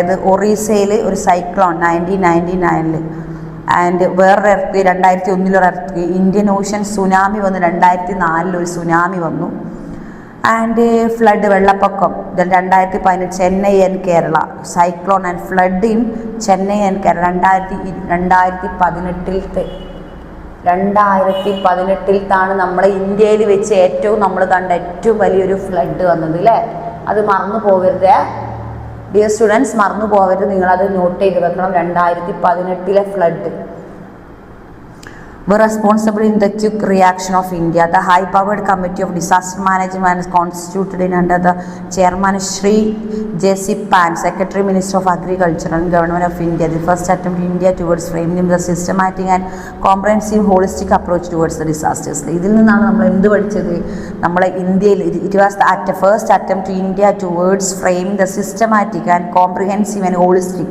അതായത് ഒറീസയിൽ ഒരു cyclone 1999 and വേറൊരു earth 2001 earth. Indian Ocean tsunami വന്നു, 2004 ഒരു സുനാമി വന്നു. ആൻഡ് ഫ്ലഡ് വെള്ളപ്പൊക്കം 2018 Chennai and Kerala cyclone and flood in Chennai and Kerala 2018 നമ്മളെ ഇന്ത്യയിൽ വെച്ച് നമ്മൾ കണ്ട ഏറ്റവും വലിയൊരു ഫ്ലഡ് വന്നത് അല്ലേ. അത് മറന്നു പോകരുത് ഡിയർ സ്റ്റുഡൻസ്, മറന്നു പോകരുത്, നിങ്ങളത് നോട്ട് ചെയ്ത് വെക്കണം. 2018 flood were responsible in the quick reaction of India. The high-powered Committee of Disaster Management is constituted under the chairman Shri J.C. Pan, Secretary Minister of Agriculture and Government of India. The first attempt in India towards framing the systematic and comprehensive holistic approach towards the disasters. ഇതിൽ നിന്നാണ് നമ്മൾ എന്ത് പഠിച്ചത്? നമ്മളെ ഇന്ത്യയിൽ it was the first attempt to India towards framing the systematic and comprehensive and holistic.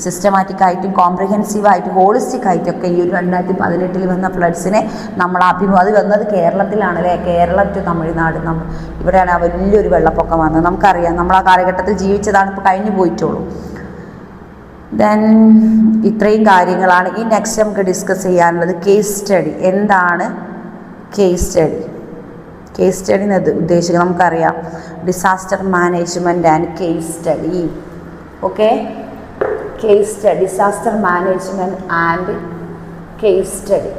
Systematic ആയിട്ടും comprehensive ആയിട്ടും holistic ആയിട്ടും ഒക്കെ ഈ ഒരു 2018 വന്ന ഫ്ലഡ്സിനെ നമ്മൾ അത് വന്നത് കേരളത്തിലാണ് അല്ലേ. കേരളം ടു തമിഴ്നാട് ഇവിടെയാണ് ആ വലിയൊരു വെള്ളപ്പൊക്കം വന്നത്. നമുക്കറിയാം, നമ്മൾ ആ കാലഘട്ടത്തിൽ ജീവിച്ചതാണ്, ഇപ്പോൾ കഴിഞ്ഞു പോയിട്ടുള്ളൂ. ദെൻ ഇത്രയും കാര്യങ്ങളാണ്. ഈ നെക്സ്റ്റ് നമുക്ക് ഡിസ്കസ് ചെയ്യാനുള്ളത് കേസ് സ്റ്റഡി. എന്താണ് കേസ് സ്റ്റഡി? കേസ് സ്റ്റഡി എന്ന് ഉദ്ദേശിക്കുന്നത് നമുക്കറിയാം, disaster management and case study. Okay, case study, disaster management and case study.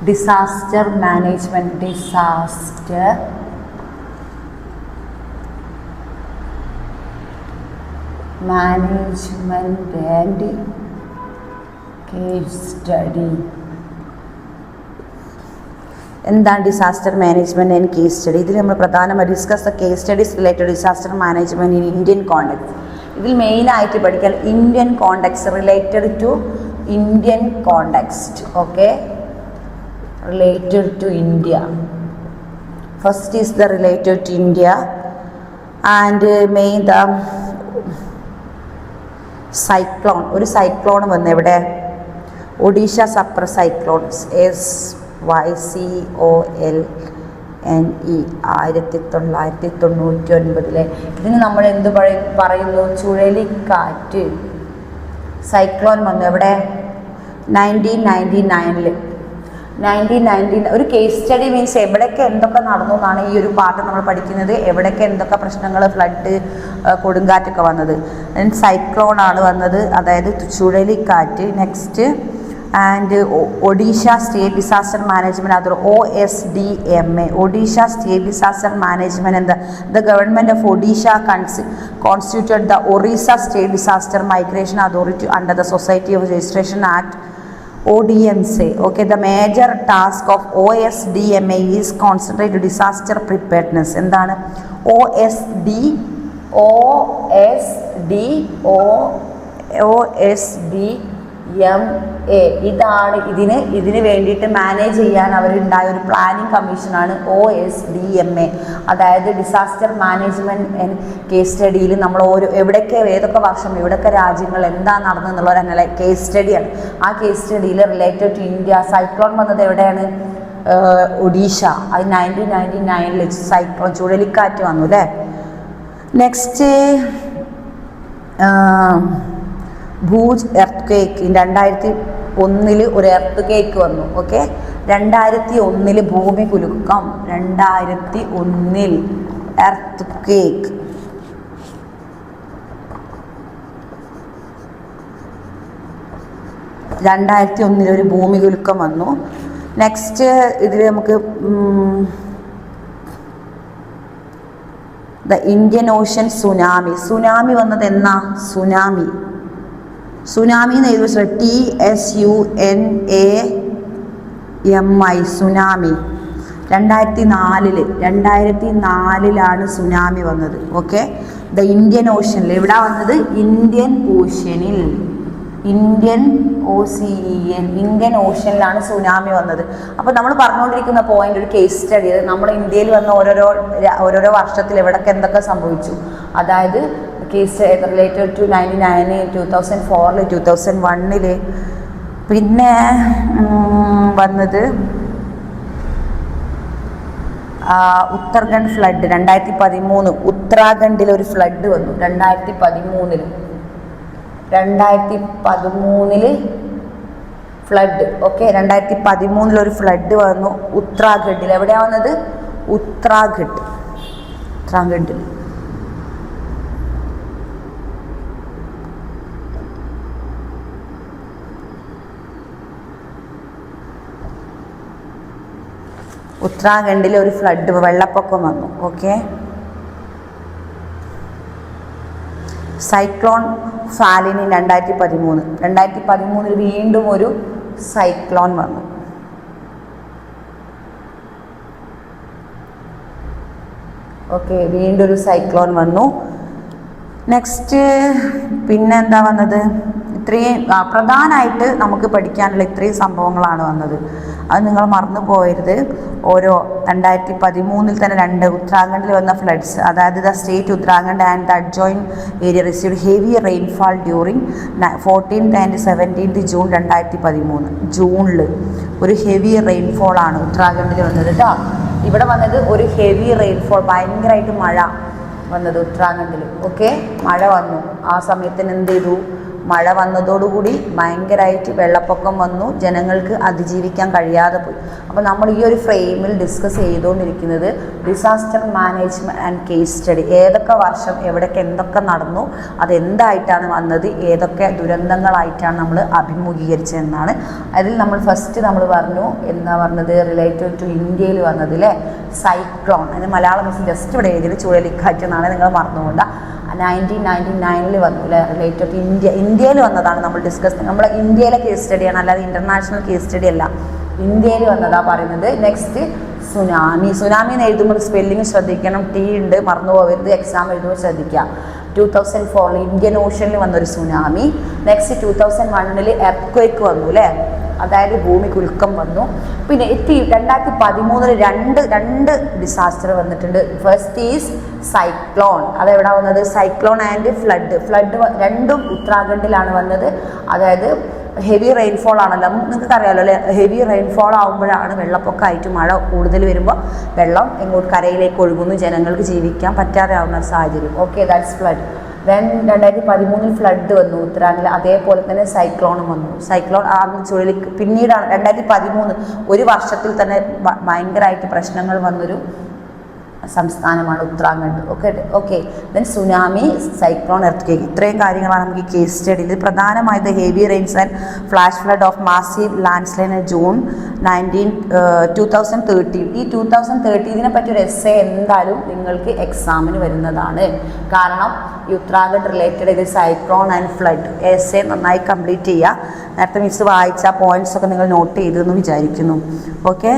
disaster management and case study. എന്താണ് disaster management and case study? ഇതിൽ നമ്മൾ പ്രധാനമായി discuss the case studies related disaster management in Indian context. ഇതിൽ മെയിനായിട്ട് പഠിക്കാൻ Indian context related to Indian context. Okay, related to India. First is the related to India and main the cyclone. ഒരു cyclone വന്നു എവിടെ? Odisha supper cyclone SYCOLNE 1999. ഇതിന് നമ്മൾ എന്ത് പറയുന്നു? ചുഴലിക്കാറ്റ്. സൈക്ലോൺ വന്നു എവിടെ? 1999. ഒരു കേസ് സ്റ്റഡി മീൻസ് എവിടെയൊക്കെ എന്തൊക്കെ നടന്നു എന്നാണ് ഈ ഒരു പാഠം നമ്മൾ പഠിക്കുന്നത്. എവിടെയൊക്കെ എന്തൊക്കെ പ്രശ്നങ്ങൾ, ഫ്ലഡ്, കൊടുങ്കാറ്റൊക്കെ വന്നത്. സൈക്ലോൺ ആണ് വന്നത്, അതായത് ചുഴലിക്കാറ്റ്. Next and Odisha state disaster management, അത് OSDMA, Odisha state disaster management. എന്താ? The government of Odisha constituted the Orissa state disaster migration authority under the society of registration act ODMSA. Okay, the major task of OSDMA is concentrated disaster preparedness. എന്താണ് OSDMA? ഇതാണ് ഇതിന് വേണ്ടിയിട്ട് manage ചെയ്യാൻ അവരുണ്ടായ ഒരു planning കമ്മീഷനാണ് OSDMA. അതായത് disaster management and case സ്റ്റഡിയിൽ നമ്മൾ എവിടെയൊക്കെ ഏതൊക്കെ വർഷം എവിടെയൊക്കെ രാജ്യങ്ങൾ എന്താ നടന്നെന്നുള്ളൊരു കേസ് സ്റ്റഡിയാണ്. ആ കേസ് സ്റ്റഡിയിൽ റിലേറ്റഡ് ടു ഇന്ത്യ. സൈക്ലോൺ വന്നത് എവിടെയാണ്? ഒഡീഷ. അത് 1999 സൈക്ലോൺ ചുഴലിക്കാറ്റ് വന്നു അല്ലേ. Next Bhuj earth cake. 2001 ഒരു എർത്ത് കേക്ക് വന്നു. ഓക്കെ, 2001 ഭൂമി കുലുക്കം. 2001 എർത്ത് കേക്ക്. ഒരു ഭൂമി കുലുക്കം വന്നു. നെക്സ്റ്റ് ഇതിൽ നമുക്ക് the Indian Ocean tsunami. Tsunami വന്നത് എന്നാ? സുനാമി എന്ന് എഴുതി വെച്ചാൽ TSUNAMI സുനാമി. 2004 സുനാമി വന്നത്. Okay, the Indian ഓഷനിൽ. എവിടെ വന്നത്? ഇന്ത്യൻ ഓഷ്യനിൽ. ഇന്ത്യൻ ഓഷ്യനിലാണ് സുനാമി വന്നത്. അപ്പോൾ നമ്മൾ പറഞ്ഞുകൊണ്ടിരിക്കുന്ന പോയിന്റ് ഒരു കേസ് സ്റ്റഡി. നമ്മുടെ ഇന്ത്യയിൽ വന്ന ഓരോരോ വർഷത്തിൽ എവിടെയൊക്കെ എന്തൊക്കെ സംഭവിച്ചു. അതായത് കേസ് റിലേറ്റഡ് ടു 99, 2004, 2001. പിന്നെ വന്നത് ഉത്തരാഖണ്ഡ് ഫ്ലഡ് 2013. ഉത്തരാഖണ്ഡിൽ ഒരു ഫ്ലഡ് വന്നു 2013 ഫ്ലഡ്. ഓക്കെ, 2013 ഒരു ഫ്ലഡ് വന്നു ഉത്തരാഖണ്ഡിൽ. എവിടെയാണ് വന്നത്? ഉത്തരാഖണ്ഡിൽ. ഉത്തരാഖണ്ഡിൽ ഒരു ഫ്ലഡ്, വെള്ളപ്പൊക്കം വന്നു. ഓക്കെ, സൈക്ലോൺ ഫാലിനി 2013 വീണ്ടും ഒരു സൈക്ലോൺ വന്നു. ഓക്കെ, വീണ്ടും ഒരു സൈക്ലോൺ വന്നു. നെക്സ്റ്റ് പിന്നെ എന്താ വന്നത്? ഇത്രയും പ്രധാനമായിട്ട് നമുക്ക് പഠിക്കാനുള്ള ഇത്രയും സംഭവങ്ങളാണ് വന്നത്. അത് നിങ്ങൾ മറന്നു പോകരുത്. ഓരോ 2013 തന്നെ 2 ഉത്തരാഖണ്ഡിൽ വന്ന ഫ്ലഡ്സ്, അതായത് the state Uttarakhand and the adjoin area received heavy rainfall during 14th and 17th June 2013. ജൂണിൽ ഒരു ഹെവി റെയിൻഫോൾ ആണ് ഉത്തരാഖണ്ഡിൽ വന്നത് കേട്ടോ. ഇവിടെ വന്നത് ഒരു ഹെവി റെയിൻഫോൾ, ഭയങ്കരമായിട്ട് മഴ വന്നത് ഉത്തരാഖണ്ഡിൽ. ഓക്കെ, മഴ വന്നു. ആ സമയത്തിന് എന്ത് ചെയ്തു? മഴ വന്നതോടുകൂടി ഭയങ്കരമായിട്ട് വെള്ളപ്പൊക്കം വന്നു, ജനങ്ങൾക്ക് അതിജീവിക്കാൻ കഴിയാതെ പോയി. അപ്പോൾ നമ്മൾ ഈ ഒരു ഫ്രെയിമിൽ ഡിസ്കസ് ചെയ്തുകൊണ്ടിരിക്കുന്നത് disaster management and case study. ഏതൊക്കെ വർഷം എവിടേക്ക് എന്തൊക്കെ നടന്നു, അതെന്തായിട്ടാണ് വന്നത്, ഏതൊക്കെ ദുരന്തങ്ങളായിട്ടാണ് നമ്മൾ അഭിമുഖീകരിച്ചതെന്നാണ്. അതിൽ നമ്മൾ ഫസ്റ്റ് നമ്മൾ പറഞ്ഞു, എന്താ പറഞ്ഞത്, റിലേറ്റഡ് ടു ഇന്ത്യയിൽ വന്നത് അല്ലേ, സൈക്ലോൺ. അതിന് മലയാളം മിസ് ജസ്റ്റ് ഇവിടെ എഴുതിയത് ചുഴലിക്കാറ്റ് എന്നാണ്, നിങ്ങൾ മറന്നുകൊണ്ട. 1999 വന്നു അല്ലേ, റിലേറ്റഡ് ടു ഇന്ത്യയിൽ വന്നതാണ് നമ്മൾ ഡിസ്കസ്. നമ്മുടെ ഇന്ത്യയിലെ കേസ് സ്റ്റഡിയാണ്, അല്ലാതെ ഇൻ്റർനാഷണൽ കേസ് സ്റ്റഡി അല്ല, ഇന്ത്യയിൽ വന്നതാണ് പറയുന്നത്. Next tsunami. സുനാമി എന്ന് എഴുതുമ്പോൾ സ്പെല്ലിങ് ശ്രദ്ധിക്കണം, ടി ഉണ്ട്, മറന്നു പോകരുത്. എക്സാം എഴുതുമ്പോൾ ശ്രദ്ധിക്കുക. 2004 ഇന്ത്യൻ ഓഷ്യനിൽ വന്നൊരു സുനാമി. നെക്സ്റ്റ് 2001 എർത്ത് വന്നു അല്ലേ, അതായത് ഭൂമി കുലുക്കം വന്നു. പിന്നെ 2013 രണ്ട് ഡിസാസ്റ്റർ വന്നിട്ടുണ്ട്. First is cyclone. അതെവിടെ വന്നത്? Cyclone and flood. രണ്ടും ഉത്തരാഖണ്ഡിലാണ് വന്നത്. അതായത് ഹെവി റെയിൻഫോൾ ആണല്ലോ, നിങ്ങൾക്ക് അറിയാമല്ലോ അല്ലേ, ഹെവി റെയിൻഫോൾ ആകുമ്പോഴാണ് വെള്ളപ്പൊക്കമായിട്ട് മഴ കൂടുതൽ വരുമ്പോൾ വെള്ളം എങ്ങോട്ട് കരയിലേക്ക് ഒഴുകുന്നു, ജനങ്ങൾക്ക് ജീവിക്കാൻ പറ്റാതെ ആവുന്ന സാഹചര്യം. Okay, that's flood. Then 2013 flood വന്നു ഉത്തരാഖണ്ഡിൽ. അതേപോലെ തന്നെ സൈക്ലോണും വന്നു. സൈക്ലോൺ പിന്നീടാണ് 2013 ഒരു വർഷത്തിൽ തന്നെ ഭയങ്കരമായിട്ട് പ്രശ്നങ്ങൾ വന്നൊരു സംസ്ഥാനമാണ് Uttarakhand. Okay. Then tsunami, cyclone, earth. ഇത്രയും കാര്യങ്ങളാണ് നമുക്ക് ഈ കേസ് സ്റ്റഡിയിൽ. പ്രധാനമായത് heavy rains and flash flood of massive landslide June 2013. ഈ 2013 പറ്റി ഒരു എസ്സേ എന്തായാലും നിങ്ങൾക്ക് എക്സാമിന് വരുന്നതാണ്. കാരണം ഈ ഉത്തരാഖണ്ഡ് റിലേറ്റഡ് ഇത് സൈക്ലോൺ ആൻഡ് ഫ്ലഡ് എസ്സേ നന്നായി കംപ്ലീറ്റ് ചെയ്യുക. നേരത്തെ മിസ് വായിച്ച പോയിന്റ്സ് ഒക്കെ നിങ്ങൾ നോട്ട് ചെയ്തെന്ന് വിചാരിക്കുന്നു. Okay,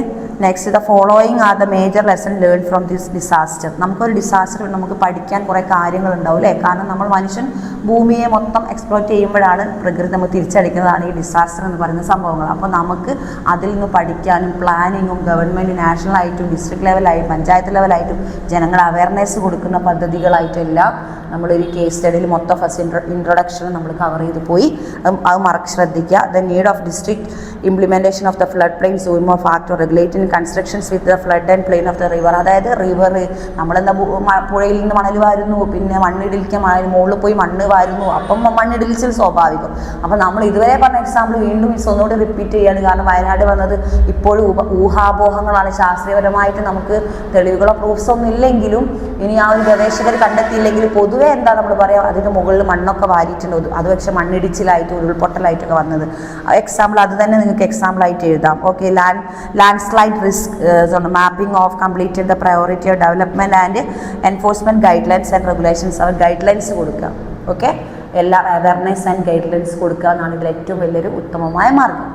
next the following are the major lesson learn from this disaster. നമുക്കൊരു ഡിസാസ്റ്റർ നമുക്ക് പഠിക്കാൻ കുറേ കാര്യങ്ങളുണ്ടാവും അല്ലേ. കാരണം നമ്മൾ മനുഷ്യൻ ഭൂമിയെ മൊത്തം എക്സ്പ്ലോയിറ്റ് ചെയ്യുമ്പോഴാണ് പ്രകൃതി നമുക്ക് തിരിച്ചടിക്കുന്നതാണ് ഈ ഡിസാസ്റ്റർ എന്ന് പറയുന്ന സംഭവങ്ങൾ. അപ്പോൾ നമുക്ക് അതിൽ നിന്ന് പഠിക്കാനും പ്ലാനിങ്ങും ഗവൺമെൻറ് നാഷണലായിട്ടും ഡിസ്ട്രിക്ട് ലെവലായിട്ടും പഞ്ചായത്ത് ലെവലായിട്ടും ജനങ്ങൾ അവയർനെസ് കൊടുക്കുന്ന പദ്ധതികളായിട്ടും എല്ലാം നമ്മളൊരു കേസ് സ്റ്റഡിയിൽ മൊത്തം ഫസ്റ്റ് ഇൻട്രൊഡക്ഷൻ നമ്മൾ കവർ ചെയ്ത് പോയി. അത് ശ്രദ്ധിക്കുക. The need of district implementation of the flood plain sumo factor regulating constructions with the flood and plain of the river. അതായത് റിവർ നമ്മളെന്താ പുഴയിൽ നിന്ന് മണൽ വാരുന്നു, പിന്നെ മണ്ണിടിലിക്കാൻ മുകളിൽ പോയി മണ്ണ് വാരുന്നു, അപ്പം മണ്ണിടിച്ചിൽ സ്വാഭാവികം. അപ്പം നമ്മൾ ഇതുവരെ പറഞ്ഞ എക്സാമ്പിൾ വീണ്ടും ഒന്നുകൂടി റിപ്പീറ്റ് ചെയ്യുകയാണ്. കാരണം വയനാട് വന്നത് ഇപ്പോഴും ഊഹാപോഹങ്ങളാണ്. ശാസ്ത്രീയപരമായിട്ട് നമുക്ക് തെളിവുകളോ പ്രൂഫ്സ് ഒന്നും ഇല്ലെങ്കിലും ഇനി ആ ഒരു ഗവേഷകർ കണ്ടെത്തിയില്ലെങ്കിൽ പൊതുവെ എന്താ നമ്മൾ പറയുക, അതിന് മുകളിൽ മണ്ണൊക്കെ വാരിയിട്ടുണ്ട്. അത് പക്ഷേ മണ്ണിടിച്ചിലായിട്ട് ഉരുൾപൊട്ടലായിട്ടൊക്കെ വന്നത് എക്സാമ്പിൾ അത് തന്നെ നിങ്ങൾക്ക് എക്സാമ്പിളായിട്ട് എഴുതാം. Okay, land slide risk mapping of completed the priority of development and enforcement guidelines and regulations. അവർ ഗൈഡ് ലൈൻസ് കൊടുക്കുക. ഓക്കെ, എല്ലാ അവയർനെസ് ആൻഡ് ഗൈഡ് ലൈൻസ് കൊടുക്കുക എന്നാണ് ഇതിൽ ഏറ്റവും വലിയൊരു ഉത്തമമായ മാർഗം.